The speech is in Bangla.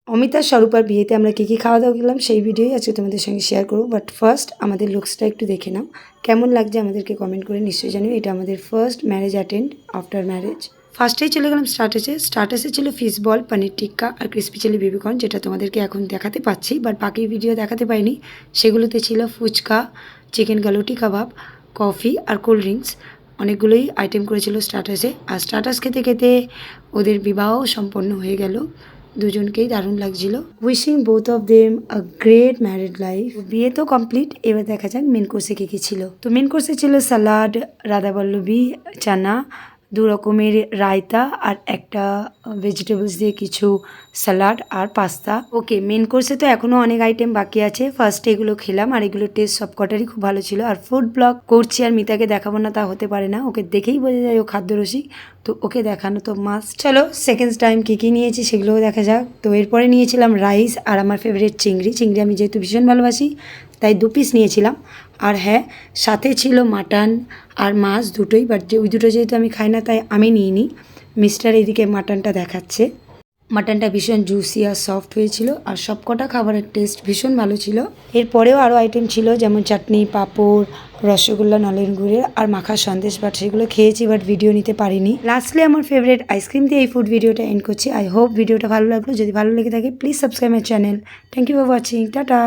অমিতা স্বরূপার বিয়েতে আমরা কী কী খাওয়া দাওয়া করলাম সেই ভিডিওই আজকে তোমাদের সঙ্গে শেয়ার করবো। বাট ফার্স্ট আমাদের লুকসটা একটু দেখে নাও, কেমন লাগছে আমাদেরকে কমেন্ট করে নিশ্চয়ই জানিও। এটা আমাদের first marriage attend after marriage. ফার্স্টেই চলে গেলাম স্টার্টাসে ছিল ফিশ বল, পনির টিক্কা আর ক্রিসপি চিলি বেবিকর্ন, যেটা তোমাদেরকে এখন দেখাতে পাচ্ছি বাট বাকি ভিডিও দেখাতে পাইনি। সেগুলোতে ছিল ফুচকা, চিকেন গালোটি কাবাব, কফি আর কোল্ড ড্রিঙ্কস। অনেকগুলোই আইটেম করেছিল স্টার্টাসে। আর স্টার্টাস খেতে খেতে ওদের বিবাহ সম্পন্ন হয়ে গেল। দুজনকেই দারুণ লাগছিল। Wishing both of them a great married life. বিয়ে তো কমপ্লিট, এবার দেখা যাক মেন কোর্সে কী কী ছিল। তো মেন কোর্সে ছিল সালাড, রাধাবল্লভী চানা, 2 রকমের রায়তা আর একটা ভেজিটেবলস দিয়ে কিছু স্যালাড আর পাস্তা। ওকে, মেন কোর্সে তো এখনও অনেক আইটেম বাকি আছে। ফার্স্টে এগুলো খেলাম আর এগুলোর টেস্ট সব কটারই খুব ভালো ছিল। আর ফুড ব্লগ করছি আর মিতাকে দেখাবো না তা হতে পারে না, ওকে দেখেই বোঝা যায় ও খাদ্যরসিক, তো ওকে দেখানো তো মাস্ট। চলো সেকেন্ড টাইম কী কী নিয়েছি সেগুলোও দেখা যাক। তো এরপরে নিয়েছিলাম রাইস আর আমার ফেভারিট চিংড়ি আমি যেহেতু ভীষণ ভালোবাসি তাই 2 পিস নিয়েছিলাম। আর হ্যাঁ, সাথে ছিল মাটন আর মাছ দুটোই, বাট ওই দুটো যেহেতু আমি খাই না তাই আমি নিইনি। মিস্টার এদিকে মাটনটা দেখাচ্ছে। মাটনটা ভীষণ জুসি আর সফট হয়েছিল আর সবকটা খাবারের টেস্ট ভীষণ ভালো ছিল। এরপরেও আরও আইটেম ছিল, যেমন চাটনি, পাঁপড়, রসগোল্লা, নলেন গুড়ের আর মাখা সন্দেশ, বাট সেগুলো খেয়েছি বাট ভিডিও নিতে পারিনি। লাস্টলি আমার ফেভারিট আইসক্রিম দিয়ে এই ফুড ভিডিওটা এন্ড করছি। আই হোপ ভিডিওটা ভালো লাগলো। যদি ভালো লেগে থাকে please subscribe my channel. Thank you for watching. Tata.